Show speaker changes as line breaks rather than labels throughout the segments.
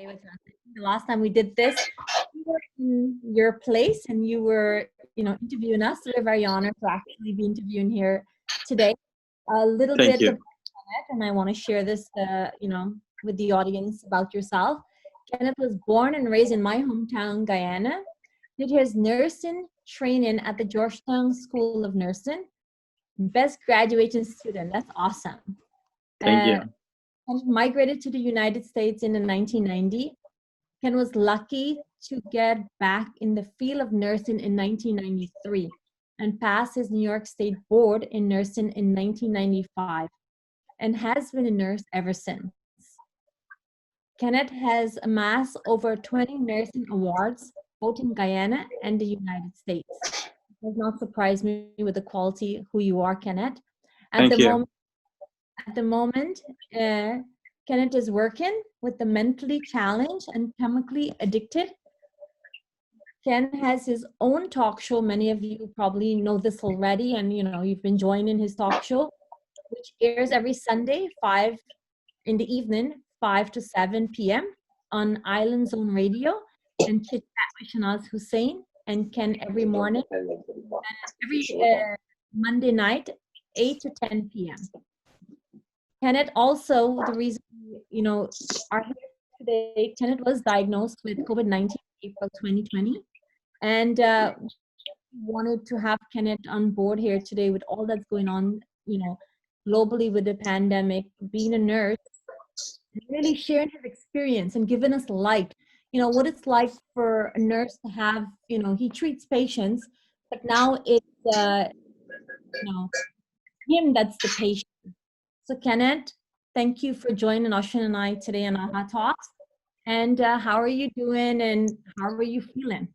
with us. The last time we did this, you were in your place and you were, interviewing us. So we're very honored to actually be interviewing here today. A little
Thank
bit
you.
about Kenneth, and I want to share this, with the audience about yourself. Kenneth was born and raised in my hometown, Guyana. Did his nursing training at the Georgetown School of Nursing. Best graduating student. That's awesome.
Thank you.
And migrated to the United States in the 1990. Ken was lucky to get back in the field of nursing in 1993 and passed his New York State Board in nursing in 1995 and has been a nurse ever since. Kenneth has amassed over 20 nursing awards, both in Guyana and the United States. It does not surprise me with the quality who you are, Kenneth. At the moment, Kenneth is working with the mentally challenged and chemically addicted. Ken has his own talk show. Many of you probably know this already, and you've been joining his talk show, which airs every Sunday, 5 in the evening, 5 to 7 p.m. on Island Zone Radio, and Chit Chat with Shanaz Hussain and Ken every morning, and every Monday night, 8 to 10 p.m. Kenneth also, the reason are here today, Kenneth was diagnosed with COVID-19 in April 2020, and wanted to have Kenneth on board here today with all that's going on, globally with the pandemic, being a nurse, and really sharing his experience and giving us light, what it's like for a nurse to have, he treats patients, but now it's, him that's the patient. So Kenneth, thank you for joining Ashwin and I today on Ahhaa Talks. And how are you doing and how are you feeling?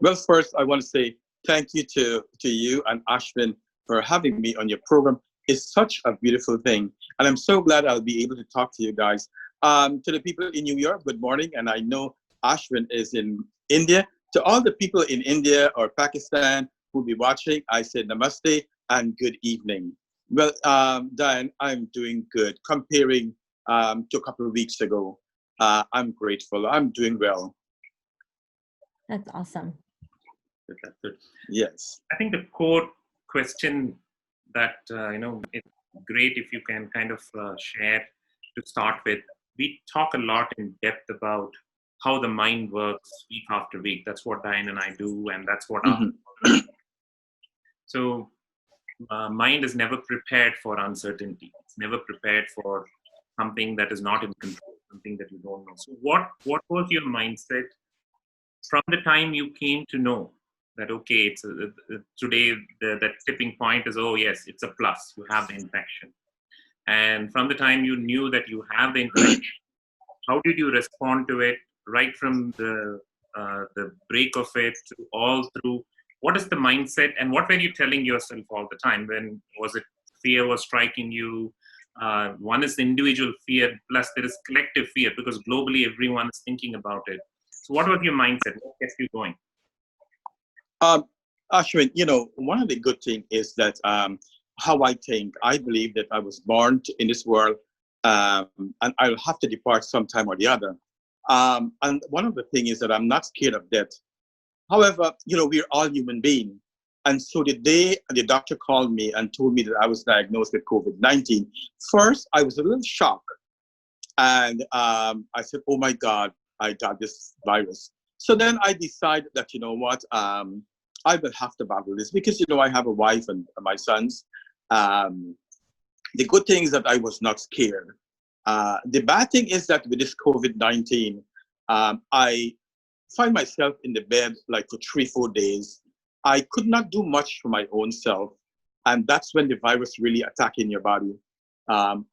Well, first, I want to say thank you to you and Ashwin for having me on your program. It's such a beautiful thing. And I'm so glad I'll be able to talk to you guys. To the people in New York, good morning. And I know Ashwin is in India. To all the people in India or Pakistan who'll be watching, I say namaste and good evening. Well, Diane, I'm doing good. Comparing to a couple of weeks ago, I'm grateful. I'm doing well.
That's awesome.
That's good.
Yes.
I think the core question that, it's great if you can kind of share to start with. We talk a lot in depth about how the mind works week after week. That's what Diane and I do, and that's what So mind is never prepared for uncertainty. It's never prepared for something that is not in control, something that you don't know. So what was your mindset from the time you came to know that, okay, it's today that tipping point is, oh yes, it's a plus, you have the infection. And from the time you knew that you have the infection, how did you respond to it, right from the break of it to all through? What is the mindset and what were you telling yourself all the time? When was it fear was striking you? One is the individual fear, plus there is collective fear because globally everyone is thinking about it. So what was your mindset? What kept you going?
Ashwin, one of the good things is that how I think, I believe that I was born in this world and I'll have to depart sometime or the other. And one of the things is that I'm not scared of death. However, we're all human beings. And so the day the doctor called me and told me that I was diagnosed with COVID-19, first I was a little shocked. And I said, oh my God, I got this virus. So then I decided that, I will have to battle this because, I have a wife and my sons. The good thing is that I was not scared. The bad thing is that with this COVID-19, I find myself in the bed like for 3-4 days. I could not do much for my own self. And that's when the virus really attacked in your body.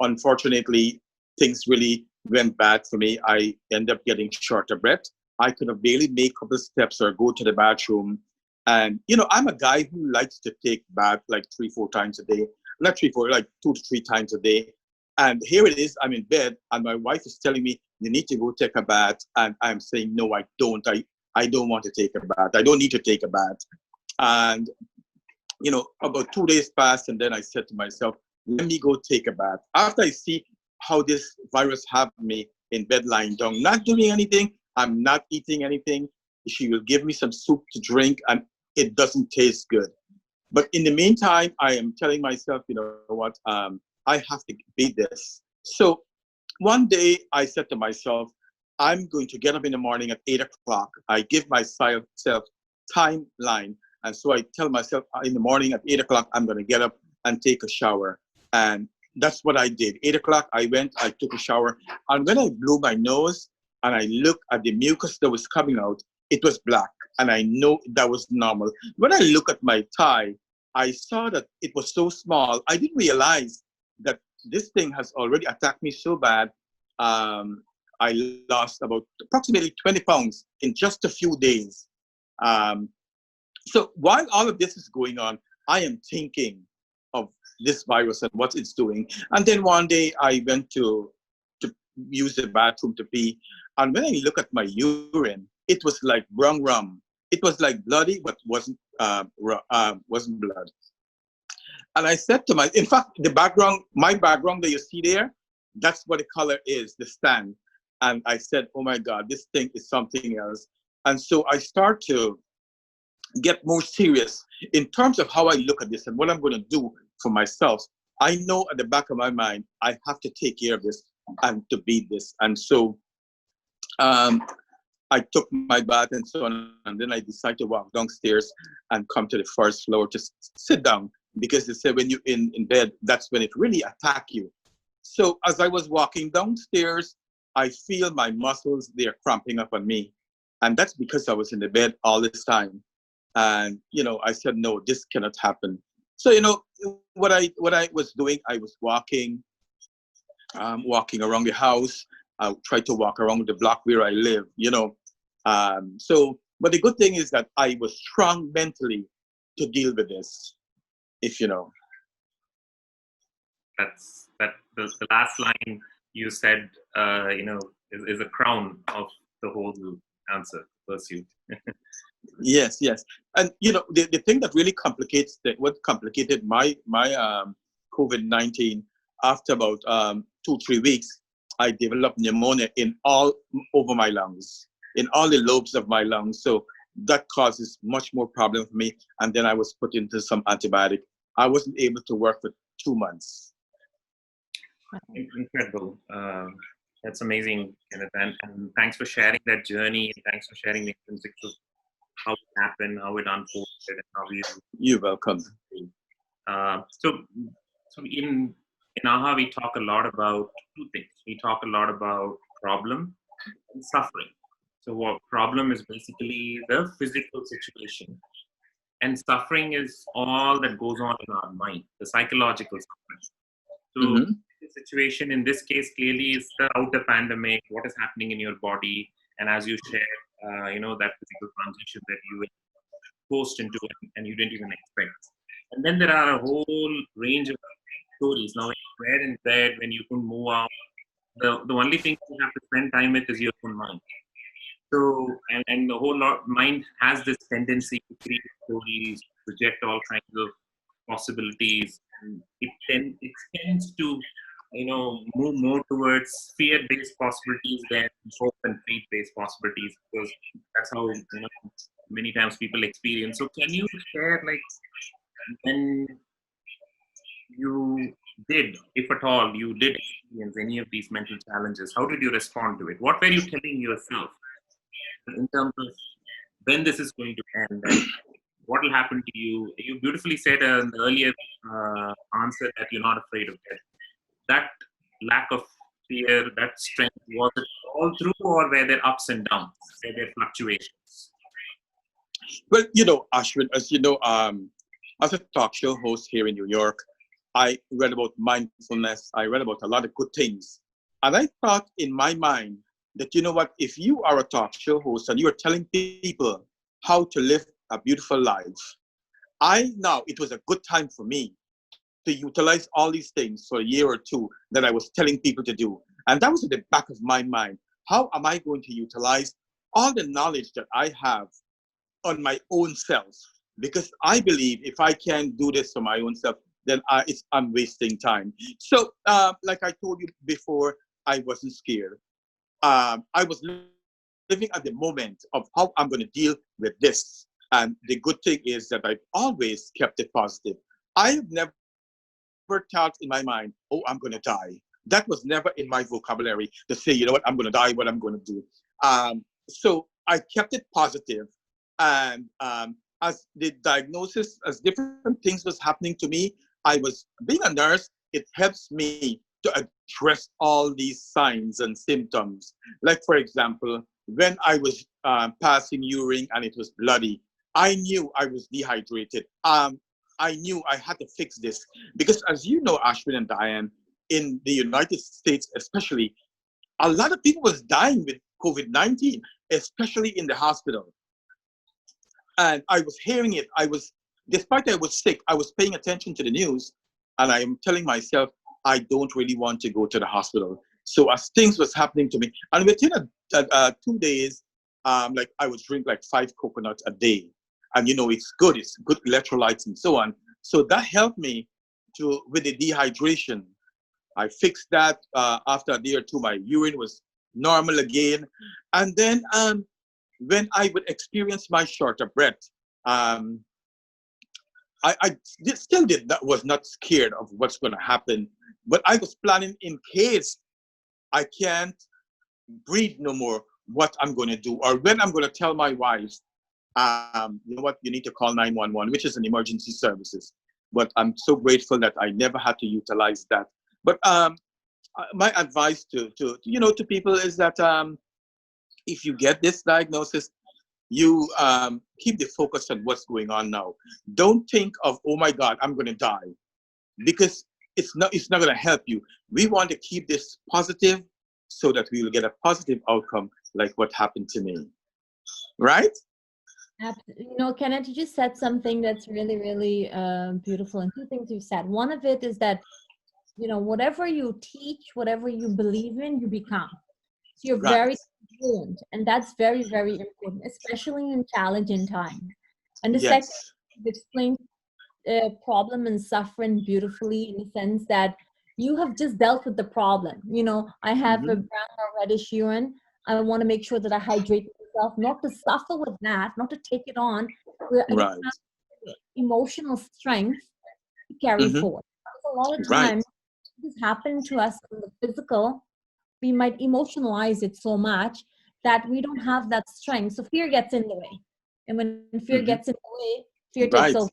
Unfortunately, things really went bad for me. I ended up getting short of breath. I could have barely make a couple of steps or go to the bathroom. And, I'm a guy who likes to take bath like 3-4 times a day. Not 3-4, like 2 to 3 times a day. And here it is, I'm in bed and my wife is telling me, you need to go take a bath. And I'm saying, no, I don't. I don't want to take a bath. I don't need to take a bath. And, about 2 days passed and then I said to myself, let me go take a bath. After I see how this virus have me, in bed lying down, not doing anything. I'm not eating anything. She will give me some soup to drink, and it doesn't taste good. But in the meantime, I am telling myself, you know what, I have to beat this. So one day I said to myself, I'm going to get up in the morning at 8 o'clock. I give myself timeline. And so I tell myself in the morning at 8 o'clock, I'm going to get up and take a shower. And that's what I did. 8 o'clock, I went, I took a shower. And when I blew my nose and I looked at the mucus that was coming out, it was black. And I know that was normal. When I look at my thigh, I saw that it was so small. I didn't realize that this thing has already attacked me so bad. I lost about approximately 20 pounds in just a few days. So while all of this is going on, I am thinking of this virus and what it's doing. And then one day I went to use the bathroom to pee. And when I look at my urine, it was like brown rum. It was like bloody, but wasn't blood. And I said to in fact, my background that you see there, that's what the color is, the stand. And I said, oh my God, this thing is something else. And so I start to get more serious in terms of how I look at this and what I'm going to do for myself. I know at the back of my mind, I have to take care of this and to beat this. And so I took my bath and so on, and then I decided to walk downstairs and come to the first floor to sit down, because they say when you're in bed, that's when it really attacks you. So as I was walking downstairs, I feel my muscles, they're cramping up on me. And that's because I was in the bed all this time. And, I said, no, this cannot happen. So, what I was doing, I was walking around the house. I tried to walk around the block where I live, but the good thing is that I was strong mentally to deal with this, if you know.
The last line you said, is a crown of the whole answer, pursuit.
Yes. And, the thing that really what complicated my COVID-19, after about 2-3 weeks, I developed pneumonia all over my lungs, in all the lobes of my lungs. So that causes much more problem for me. And then I was put into some antibiotic. I wasn't able to work for 2 months.
Incredible. That's amazing, Kenneth. And thanks for sharing that journey. And thanks for sharing the intrinsics of how it happened, how it unfolded, and how
You're welcome.
So in Ahhaa, we talk a lot about two things. We talk a lot about problem and suffering. So what problem is basically the physical situation, and suffering is all that goes on in our mind, the psychological suffering. So the situation in this case clearly is the outer pandemic, what is happening in your body, and as you shared, that physical transition that you were forced into and you didn't even expect. And then there are a whole range of stories. Now, where in bed, when you couldn't move out, the only thing you have to spend time with is your own mind. So, and the whole mind has this tendency to create stories, project all kinds of possibilities. And it tends to, move more towards fear-based possibilities than hope and faith-based possibilities, because that's how, many times people experience. So can you share, when you did, if at all, you did experience any of these mental challenges, how did you respond to it? What were you telling yourself in terms of when this is going to end and what will happen to you? You beautifully said in the earlier answer that you're not afraid of death. That lack of fear, that strength, was it all through, or were there ups and downs? Were there fluctuations?
Well, Ashwin, as you know, as a talk show host here in New York, I read about mindfulness. I read about a lot of good things. And I thought in my mind that, if you are a talk show host and you are telling people how to live a beautiful life, it was a good time for me to utilize all these things for a year or two that I was telling people to do. And that was at the back of my mind. How am I going to utilize all the knowledge that I have on my own self? Because I believe if I can't do this for my own self, then I'm wasting time. So like I told you before, I wasn't scared. I was living at the moment of how I'm going to deal with this. And the good thing is that I've always kept it positive. I have never thought in my mind, oh, I'm going to die. That was never in my vocabulary to say, you know what, I'm going to die, what I'm going to do. So I kept it positive. And as the diagnosis, as different things was happening to me, I was being a nurse, it helps me to address all these signs and symptoms. Like, for example, when I was passing urine and it was bloody, I knew I was dehydrated. I knew I had to fix this because, as you know, Ashwin and Diane, in the United States especially, a lot of people was dying with COVID-19, especially in the hospital. And I was hearing it. Despite I was sick, I was paying attention to the news, and I am telling myself, I don't really want to go to the hospital. So as things was happening to me, and within 2 days, like I would drink like 5 coconuts a day, and you know it's good electrolytes and so on. So that helped me with the dehydration. I fixed that after a day or two. My urine was normal again, and then when I would experience my shorter breath, was not scared of what's going to happen, but I was planning in case I can't breathe no more, what I'm going to do, or when I'm going to tell my wife, you know what, you need to call 911, which is an emergency services. But I'm so grateful that I never had to utilize that. But my advice to people is that if you get this diagnosis, you keep the focus on what's going on now. Don't think of, oh my God, I'm going to die, because it's not going to help you. We want to keep this positive so that we will get a positive outcome like what happened to me. Right?
You know, Kenneth, you just said something that's really, really beautiful. And 2 things you said. One of it is that, you know, whatever you teach, whatever you believe in, you become. So you're
Right.
very fluent, and that's very, very important, especially in challenging times. And the second,
Yes.
you've explained problem and suffering beautifully, in the sense that you have just dealt with the problem. You know, I have a brown or reddish urine. I want to make sure that I hydrate myself, not to suffer with that, not to take it on. I don't
Right.
have emotional strength to carry forward. Because a lot of times, this happens to us in the physical. We might emotionalize it so much that we don't have that strength. So fear gets in the way. And when fear gets in the way, fear takes over.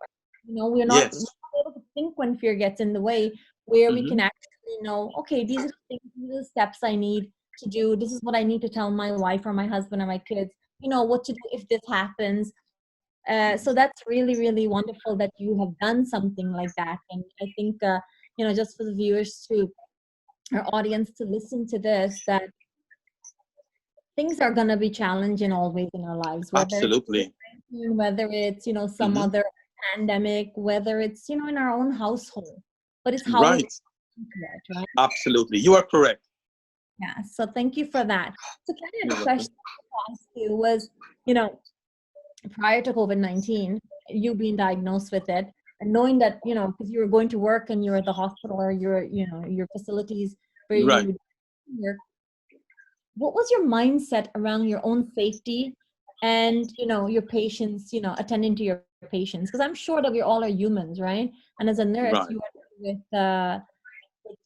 You know, we're not able to think when fear gets in the way, where we can actually know, okay, these are the things, these are the steps I need to do. This is what I need to tell my wife or my husband or my kids, you know, what to do if this happens. So that's really, really wonderful that you have done something like that. And I think, you know, just for the viewers to, our audience to listen to this, that things are going to be challenging always in our lives, whether
Absolutely.
whether it's, you know, some other pandemic, whether it's, you know, in our own household, but it's how we right?
Absolutely, you are correct.
Yeah, so thank you for that. So kind of a question I asked you was, you know, prior to COVID-19, you being diagnosed with it, and knowing that, you know, because you were going to work and you're at the hospital or you're, you know, your facilities where you work, what was your mindset around your own safety and, you know, your patients, you know, attending to your patients? Because I'm sure that we all are humans, right? And as a nurse, you are with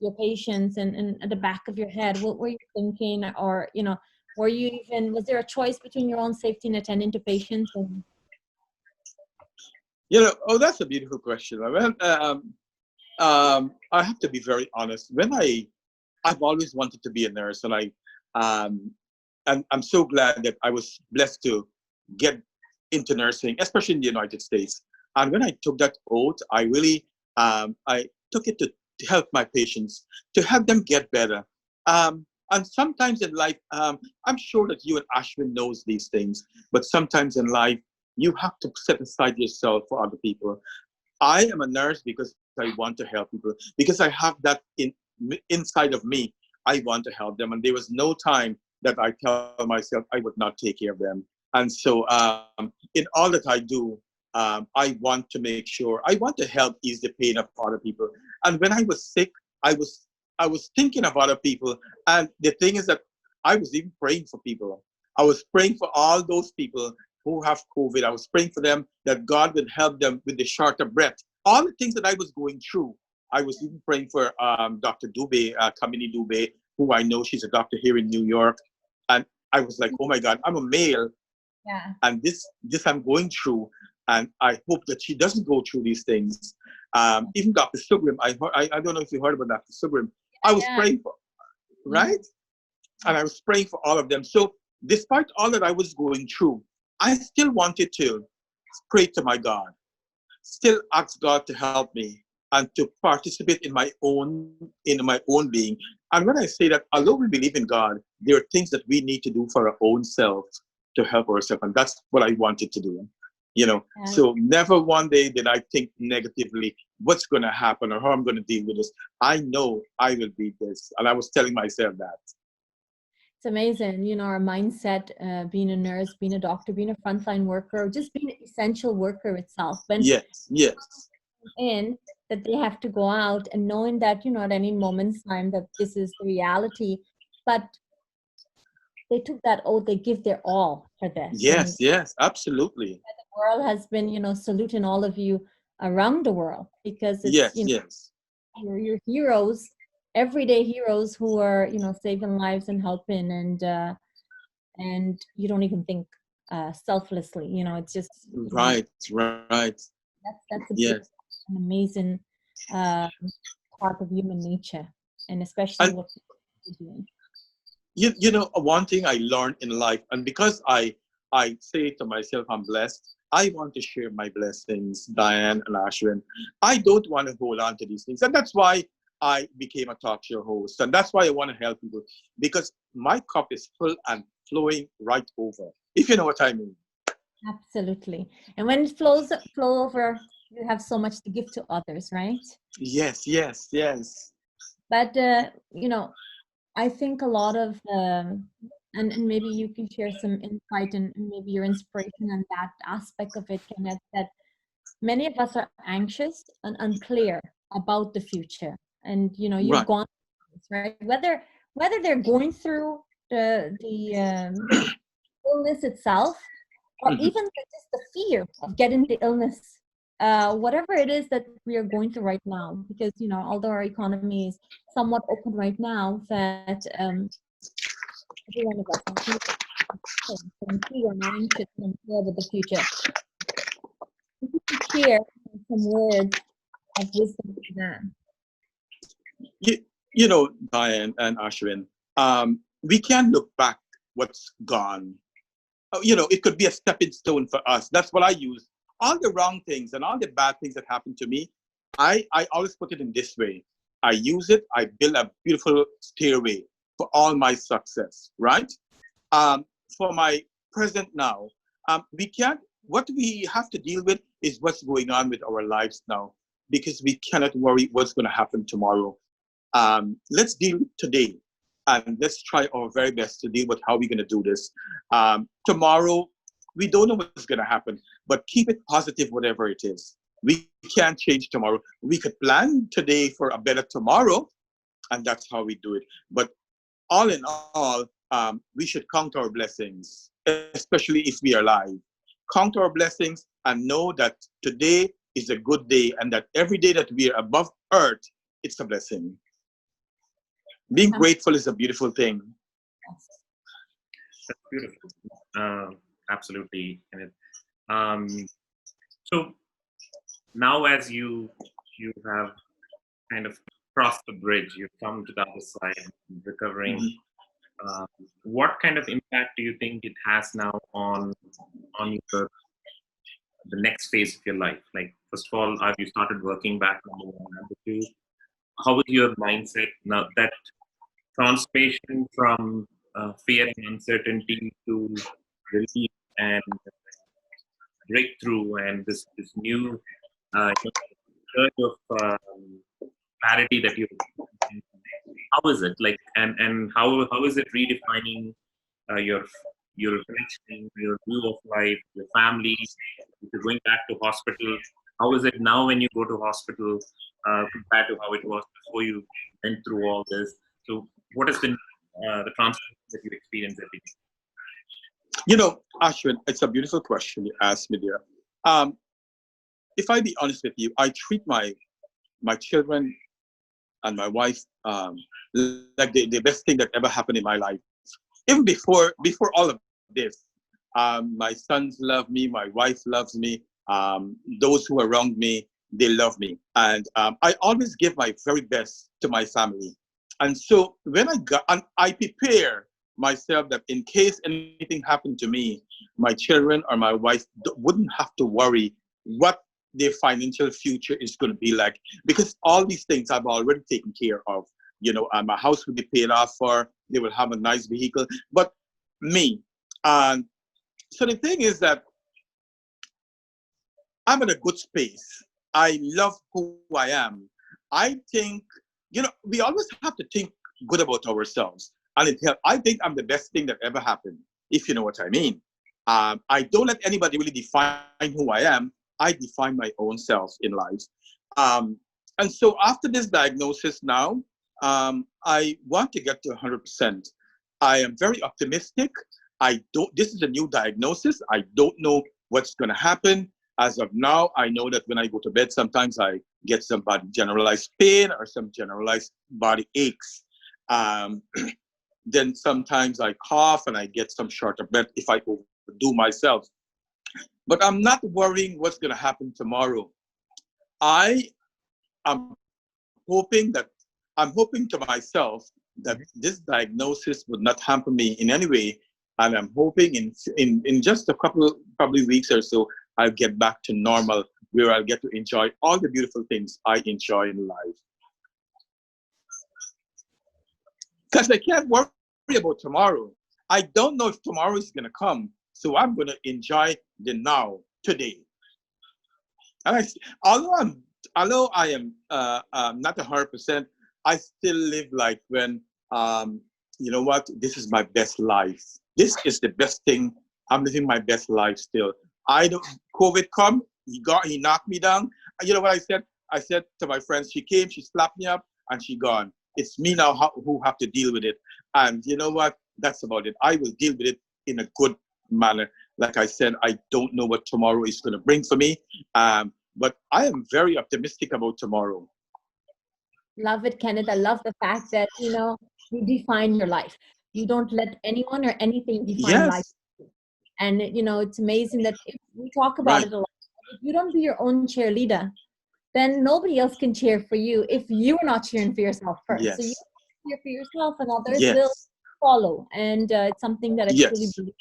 your patients, and at the back of your head, what were you thinking? Or, you know, was there a choice between your own safety and attending to patients?
You know, oh, that's a beautiful question. Well, I have to be very honest. I've always wanted to be a nurse, and and I'm so glad that I was blessed to get into nursing, especially in the United States. And when I took that oath, I really, I took it to help my patients, to help them get better. And sometimes in life, I'm sure that you and Ashwin knows these things, but sometimes in life, you have to set aside yourself for other people. I am a nurse because I want to help people, because I have that inside of me. I want to help them, and there was no time that I tell myself I would not take care of them. And so, in all that I do, I want to make sure, I want to help ease the pain of other people. And when I was sick, I was thinking of other people. And the thing is that I was even praying for people. I was praying for all those people who have COVID. I was praying for them that God would help them with the shorter breath. All the things that I was going through. I was even praying for Dr. Dubé, Kamini Dubé, who I know, she's a doctor here in New York. And I was like, oh my God, I'm a male.
Yeah.
And this I'm going through. And I hope that she doesn't go through these things. Even Dr. Sugrim, I don't know if you heard about Dr. Sugrim. I was praying for, right? And I was praying for all of them. So despite all that I was going through, I still wanted to pray to my God, still ask God to help me and to participate in my own being. And when I say that, although we believe in God, there are things that we need to do for our own self to help ourselves. And that's what I wanted to do. You know, so never one day did I think negatively, what's going to happen or how I'm going to deal with this. I know I will beat this. And I was telling myself that.
It's amazing, you know, our mindset, being a nurse, being a doctor, being a frontline worker, just being an essential worker itself. When
yes.
in that they have to go out and knowing that, you know, at any moment's time that this is the reality, but they took that oath, they give their all for this.
Yes, absolutely.
The world has been, you know, saluting all of you around the world because it's, you're heroes, everyday heroes who are, you know, saving lives and helping, and you don't even think selflessly, you know, it's just
right.
That's an amazing part of human nature, and especially what people are doing.
You know, one thing I learned in life, and because I say to myself, I'm blessed, I want to share my blessings, Diane and Ashwin. I don't want to hold on to these things. And that's why I became a talk show host. And that's why I want to help people, because my cup is full and flowing right over, if you know what I mean.
Absolutely. And when it flow over, you have so much to give to others, right?
Yes.
But, you know, I think a lot of, and maybe you can share some insight and maybe your inspiration on that aspect of it, Kenneth, that many of us are anxious and unclear about the future. And, you know, you've gone through this, right? Whether they're going through the illness itself, or even just the fear of getting the illness, whatever it is that we are going through right now, because, you know, although our economy is somewhat open right now, that every one of us can feel anxious and unclear with the future. If you could share some words of wisdom to them.
You know, Diane and Ashwin, we can't look back what's gone. You know, it could be a stepping stone for us. That's what I use. All the wrong things and all the bad things that happened to me, I always put it in this way. I use it, I build a beautiful stairway for all my success, right? For my present now, what we have to deal with is what's going on with our lives now, because we cannot worry what's going to happen tomorrow. Let's deal today. And let's try our very best to deal with how we're going to do this. Tomorrow, we don't know what's going to happen, but keep it positive, whatever it is. We can't change tomorrow. We could plan today for a better tomorrow, and that's how we do it. But all in all, we should count our blessings, especially if we are alive. Count our blessings and know that today is a good day, and that every day that we are above earth, it's a blessing. Being grateful is a beautiful thing.
That's beautiful. Absolutely. So now, as you have kind of crossed the bridge, you've come to the other side, recovering. What kind of impact do you think it has now on the next phase of your life? Like, first of all, have you started working back on the one? Number two, how is your mindset now that transformation from fear and uncertainty to relief and breakthrough and this new surge of clarity that you, how is it like, and how is it redefining your connection, your view of life, your family? If you're going back to hospital, how is it now when you go to hospital compared to how it was before you went through all this? So what has been the transformation that you experience every day?
You know, Ashwin, it's a beautiful question you asked me there. If I be honest with you, I treat my children and my wife like the best thing that ever happened in my life. Even before all of this, my sons love me, my wife loves me, those who are around me, they love me. And I always give my very best to my family. And so when I prepare myself that in case anything happened to me, my children or my wife wouldn't have to worry what their financial future is going to be like, because all these things I've already taken care of. You know, my house will be paid off for, they will have a nice vehicle, but me. And so the thing is that I'm in a good space. I love who I am. I think, you know, we always have to think good about ourselves. And I think I'm the best thing that ever happened, if you know what I mean. I don't let anybody really define who I am. I define my own self in life. And so after this diagnosis now, I want to get to 100%. I am very optimistic. This is a new diagnosis. I don't know what's going to happen. As of now, I know that when I go to bed, sometimes I get some generalized pain or some generalized body aches. Then sometimes I cough and I get some short of breath if I overdo myself. But I'm not worrying what's going to happen tomorrow. I am hoping to myself that this diagnosis would not hamper me in any way. And I'm hoping in just a couple, probably weeks or so, I'll get back to normal, where I'll get to enjoy all the beautiful things I enjoy in life. Because I can't worry about tomorrow. I don't know if tomorrow is going to come. So I'm going to enjoy the now, today. And although I am not 100%, I still live like when, you know what, this is my best life. This is the best thing. I'm living my best life still. COVID come, he knocked me down. You know what I said? I said to my friends, she came, she slapped me up, and she gone. It's me now who have to deal with it. And you know what? That's about it. I will deal with it in a good manner. Like I said, I don't know what tomorrow is going to bring for me. But I am very optimistic about tomorrow.
Love it, Kenneth. I love the fact that, you know, you define your life. You don't let anyone or anything define life. And, you know, it's amazing that if we talk about it a lot. If you don't be your own cheerleader, then nobody else can cheer for you if you're not cheering for yourself first. So you cheer for yourself and others will follow. And it's something that I truly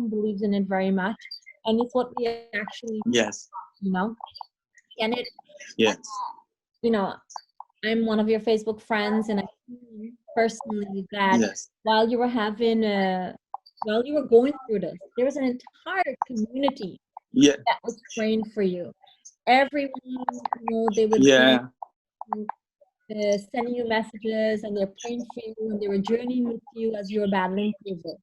believes in it very much. And it's what we actually, you know, and it, you know, I'm one of your Facebook friends, and I see personally that while you were while you were going through this, there was an entire community that was praying for you. Everyone, you know, they would be sending you messages, and they're praying for you, and they were journeying with you as you were battling through this.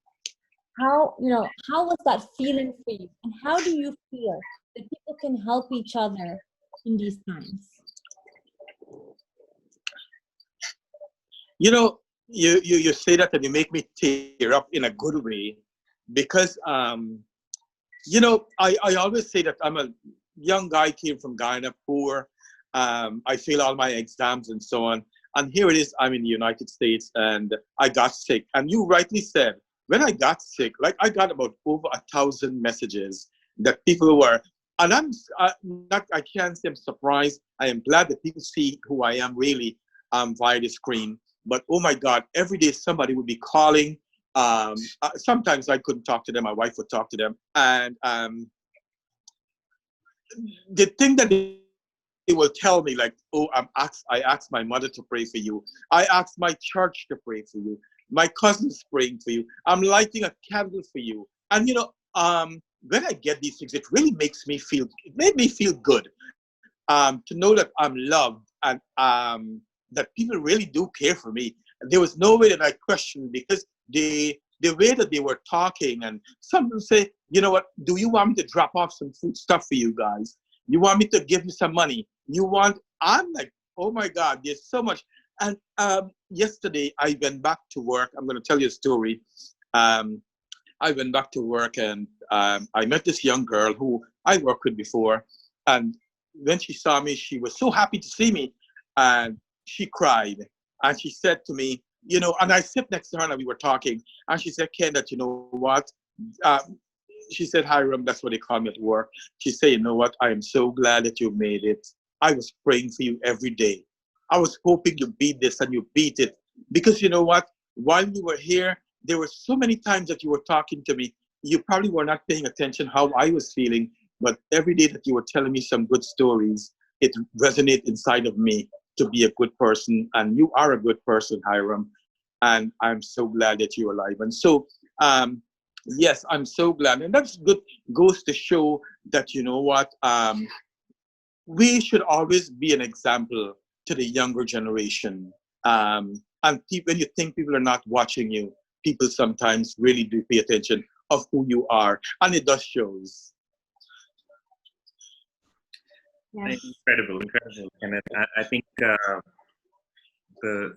How was that feeling for you? And how do you feel that people can help each other in these times?
You know, you say that and you make me tear up in a good way, because you know, I always say that I'm a young guy, came from Guyana, poor. I failed all my exams and so on. And here it is, I'm in the United States, and I got sick. And you rightly said, when I got sick, like I got about over 1,000 messages that people were, and I can't say I'm surprised. I am glad that people see who I am really via the screen. But oh my God, every day somebody would be calling. Sometimes I couldn't talk to them. My wife would talk to them. And the thing that they will tell me, like, oh, I asked my mother to pray for you. I asked my church to pray for you. My cousin's praying for you. I'm lighting a candle for you. And you know, when I get these things, it really made me feel good to know that I'm loved, and that people really do care for me. There was no way that I questioned, because the way that they were talking, and some will say, you know what, do you want me to drop off some food stuff for you guys? You want me to give you some money? I'm like, oh my God, there's so much. And yesterday I went back to work. I'm going to tell you a story. I went back to work and I met this young girl who I worked with before. And when she saw me, she was so happy to see me. And she cried. And she said to me, you know, and I sit next to her and we were talking. And she said, Ken, that you know what? She said, Hiram, that's what they call me at work. She said, you know what? I am so glad that you made it. I was praying for you every day. I was hoping you beat this and you beat it. Because you know what? While you were here, there were so many times that you were talking to me. You probably were not paying attention how I was feeling, but every day that you were telling me some good stories, it resonated inside of me to be a good person. And you are a good person, Hiram. And I'm so glad that you're alive. And so, yes, I'm so glad. And that's good, goes to show that, you know what, we should always be an example to the younger generation. And when you think people are not watching you, people sometimes really do pay attention of who you are, and it does shows.
Yeah.
Incredible, Kenneth. I think the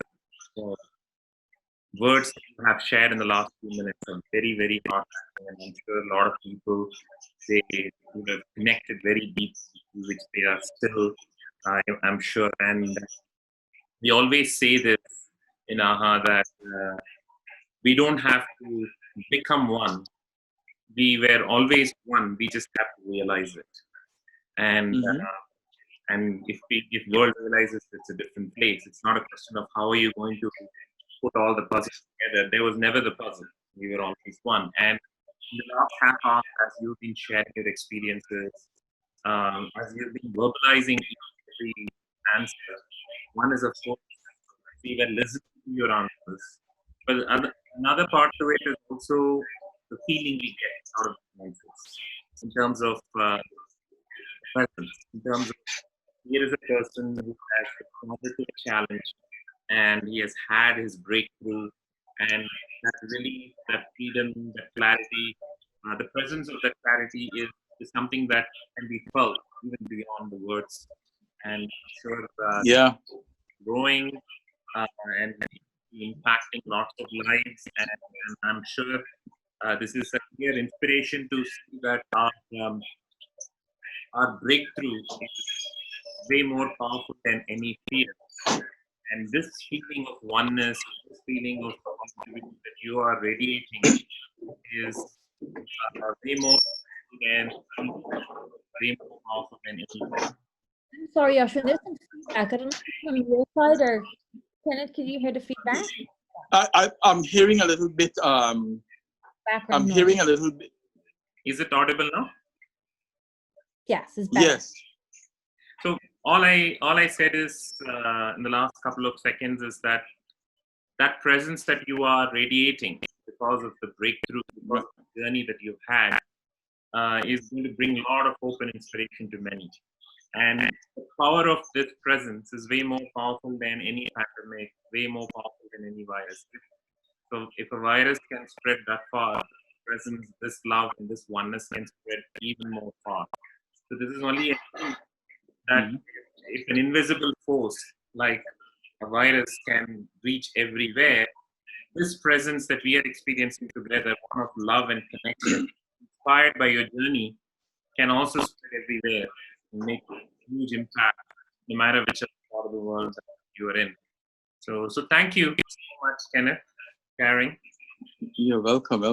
words that you have shared in the last few minutes are very, very heartwarming, and I'm sure a lot of people, they would have connected very deeply, which they are still, I'm sure. And we always say this in Ahhaa, that we don't have to become one. We were always one. We just have to realize it. And and if world realizes it's a different place, it's not a question of how are you going to put all the puzzles together. There was never the puzzle. We were always one. And in the last half hour, as you've been sharing your experiences, as you've been verbalizing every answer, one is, of course, we were listening to your answers. But another part to it is also the feeling we get out of the answers in terms of presence, in terms of here is a person who has responded to a challenge and he has had his breakthrough, and that relief, that freedom, that clarity, the presence of that clarity is something that can be felt even beyond the words. And I'm sure growing and impacting lots of lives, and I'm sure this is a clear inspiration to see that our breakthrough is way more powerful than any fear. And this feeling of oneness, this feeling of positivity that you are radiating is way more powerful than any.
I'm sorry, Ashwin, there's some feedback. I don't know if it's from your side or Kenneth, can you hear the feedback?
I'm hearing a little bit.
Background
hearing
noise.
a little bit.
Is it audible now?
Yes, it's better.
Yes.
So all I said is in the last couple of seconds is that presence that you are radiating because of the breakthrough, because of the journey that you've had, is going to bring a lot of hope and inspiration to many. And the power of this presence is way more powerful than any pandemic, way more powerful than any virus. So if a virus can spread that far, presence, this love, and this oneness can spread even more far. So this is only that if an invisible force like a virus can reach everywhere, this presence that we are experiencing together, one of love and connection, inspired by your journey, can also spread everywhere and make a huge impact, no matter which part of the world that you are in. So thank you so much, Kenneth, sharing.
You're welcome.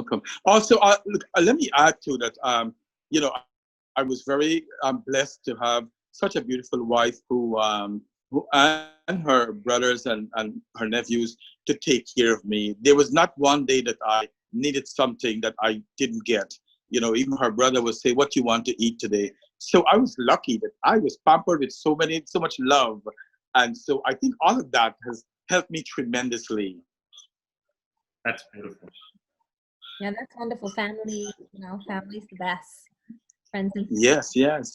Also, let me add to that. You know, I was very blessed to have such a beautiful wife who and her brothers and her nephews to take care of me. There was not one day that I needed something that I didn't get. You know, even her brother would say, "What you want to eat today?" So I was lucky that I was pampered with so much love, and so I think all of that has helped me tremendously.
That's beautiful.
Yeah, that's wonderful. Family, family's the best. Friends and
yes,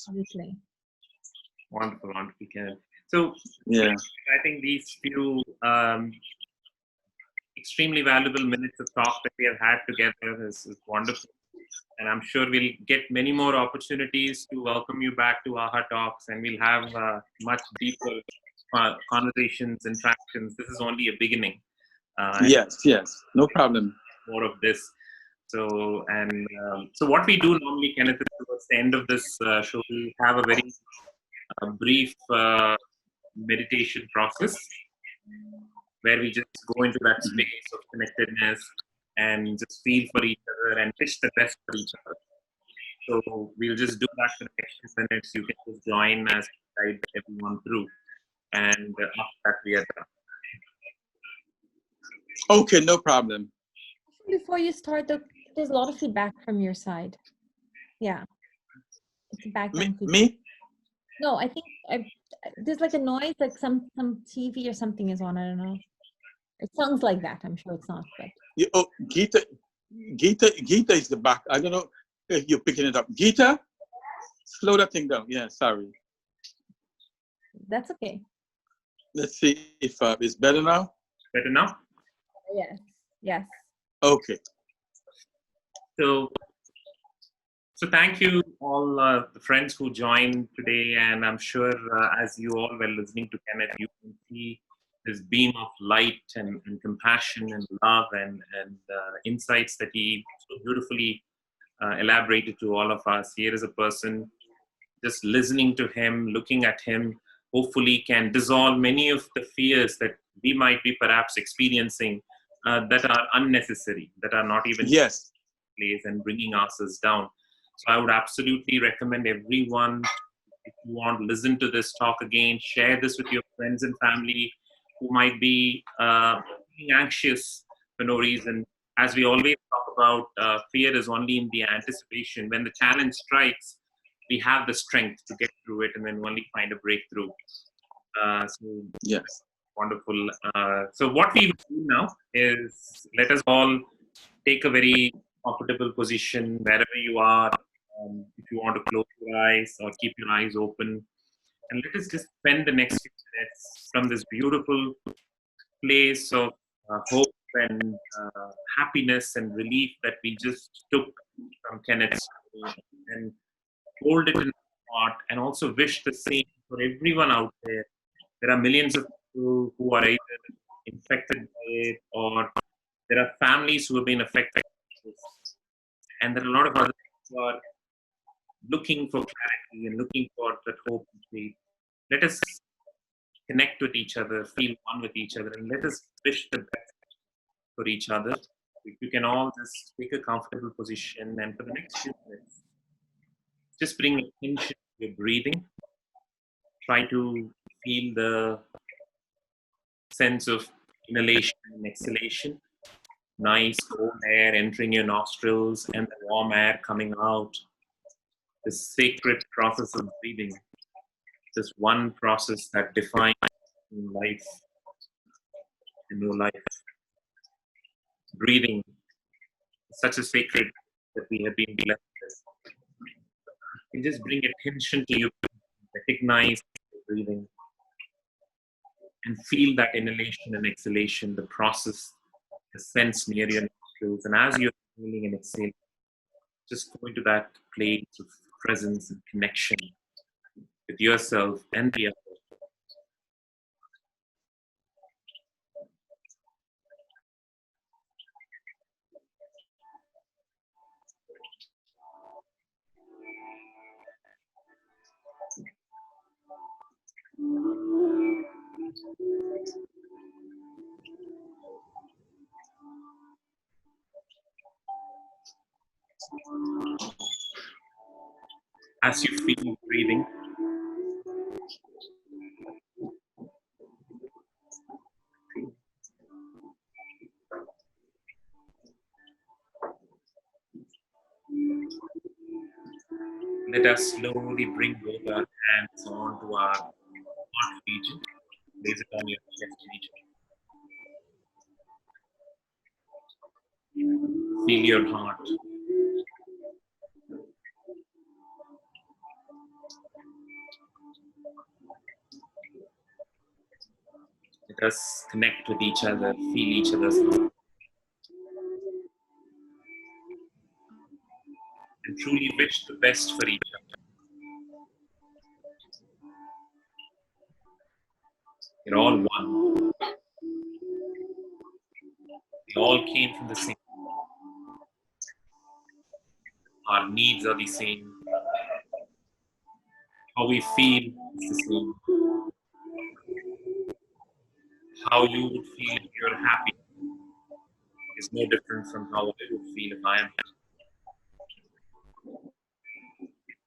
obviously.
Wonderful, Ken. So
yeah,
I think these few extremely valuable minutes of talk that we have had together is wonderful. And I'm sure we'll get many more opportunities to welcome you back to Ahhaa Talks, and we'll have much deeper conversations, interactions. This is only a beginning.
Yes, no problem.
More of this. So what we do normally, Kenneth, is towards the end of this show, we have a very brief meditation process where we just go into that space of connectedness and just feel for each other and wish the best for each other. So we'll just do that for the next few minutes. You can just join as we guide everyone through. And after that, we are done.
Okay, no problem.
Before you start, there's a lot of feedback from your side. Yeah. It's background feedback.
Me?
No, I think there's like a noise, like some TV or something is on. I don't know. It sounds like that. I'm sure it's not, but
Geeta is the back. I don't know if you're picking it up. Geeta, slow that thing down. Yeah, sorry.
That's okay.
Let's see if it's better now.
Better now?
Yes.
Okay.
So thank you all the friends who joined today, and I'm sure as you all were listening to Kenneth, you can see this beam of light and compassion and love and insights that he so beautifully elaborated to all of us. Here is a person, just listening to him, looking at him, hopefully can dissolve many of the fears that we might be perhaps experiencing that are unnecessary, that are not even
yes
place and bringing us down. So I would absolutely recommend everyone, if you want, listen to this talk again, share this with your friends and family who might be being anxious for no reason. As we always talk about, fear is only in the anticipation. When the challenge strikes, we have the strength to get through it and then only find a breakthrough. So
yes,
wonderful. So what we will do now is let us all take a very comfortable position wherever you are. If you want to close your eyes or keep your eyes open, and let us just spend the next few minutes from this beautiful place of hope and happiness and relief that we just took from Kenneth's story, and hold it in our heart, and also wish the same for everyone out there. There are millions of people who are either infected by it, or there are families who have been affected by this. And there are a lot of others who are looking for clarity and looking for that hope and faith. Let us connect with each other, feel one with each other, and let us wish the best for each other. If you can all just take a comfortable position, and for the next few minutes, just bring attention to your breathing. Try to feel the sense of inhalation and exhalation. Nice cold air entering your nostrils and the warm air coming out. The sacred process of breathing. This one process that defines life and your life. Breathing is such a sacred that we have been blessed with. You just bring attention to you, recognize the breathing, and feel that inhalation and exhalation, the process, the sense near your nostrils. And as you're inhaling and exhaling, just go into that place of presence and connection with yourself and the other. As you feel breathing, let us slowly bring both our hands onto our heart region. Place it on your chest region. Feel your heart. Let us connect with each other, feel each other's heart. And truly wish the best for each other. You're all one. We all came from the same. Our needs are the same. How we feel is the same. How you would feel if you're happy is no different from how I would feel if I am happy.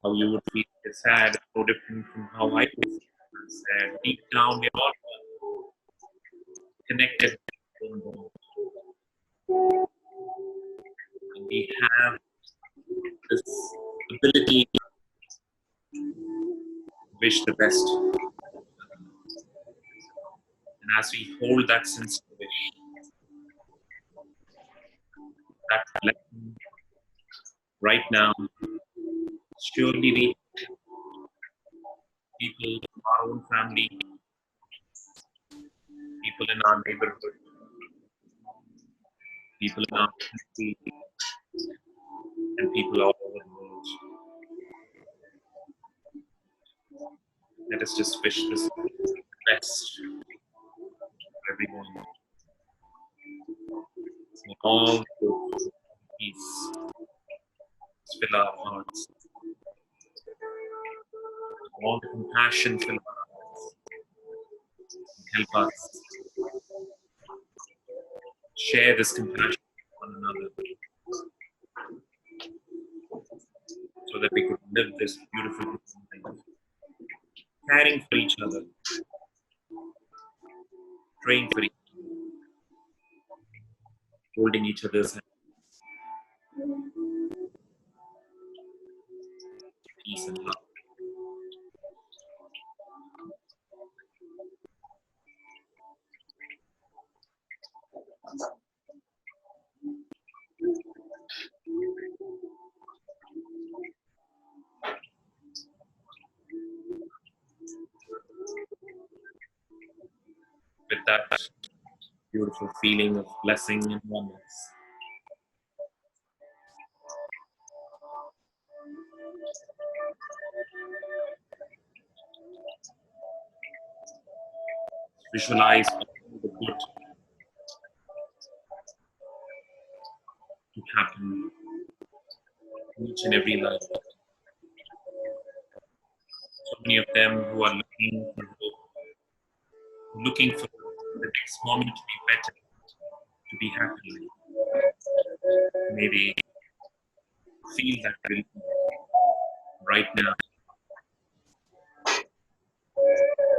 How you would feel if you're sad is no different from how I would feel if I'm sad. Deep down, we're all connected. And we have this ability to wish the best. And as we hold that sincere wish, that blessing right now surely reach people in our own family, people in our neighborhood, people in our country, and people all over the world. Let us just wish this best for everyone. May all the peace fill our hearts. All the compassion fill our hearts. Help us share this compassion with one another so that we could live this beautiful life, caring for each other, praying for each other, holding each other's hands. Peace and love. With that beautiful feeling of blessing and oneness, visualize all the good to happen in each and every life. So many of them who are looking for hope, looking for the next moment to be better, to be happy. Maybe feel that relief right now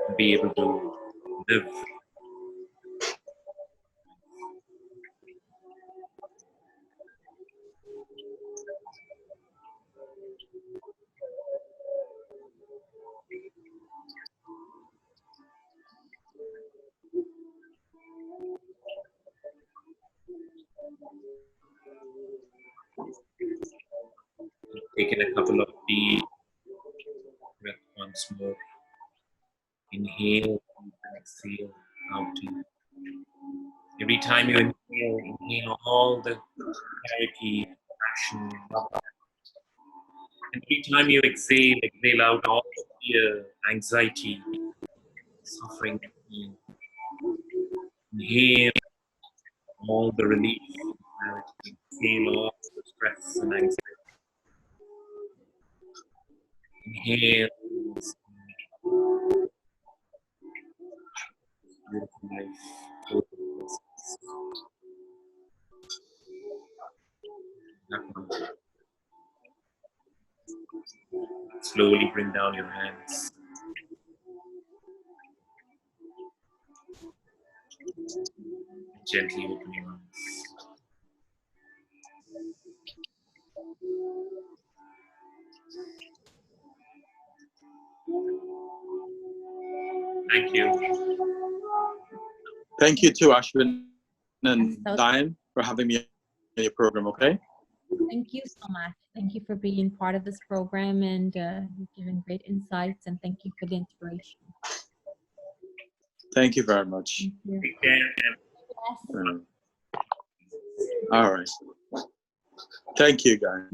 and be able to live. Take in a couple of deep breaths once more. Inhale and exhale out. Every time you inhale all the clarity, passion, love. And every time you exhale out all the fear, anxiety, suffering, pain. Inhale all the relief, clarity. Exhale all the stress and anxiety. Inhale. Beautiful life. That one. Slowly bring down your hands. Gently open your eyes. Thank you.
Thank you too, Ashwin and Diane, for having me on your program, okay?
Thank you so much. Thank you for being part of this program and giving great insights, and thank you for the inspiration.
Thank you very much.
Thank you.
Take care.
All right. Thank you, guys.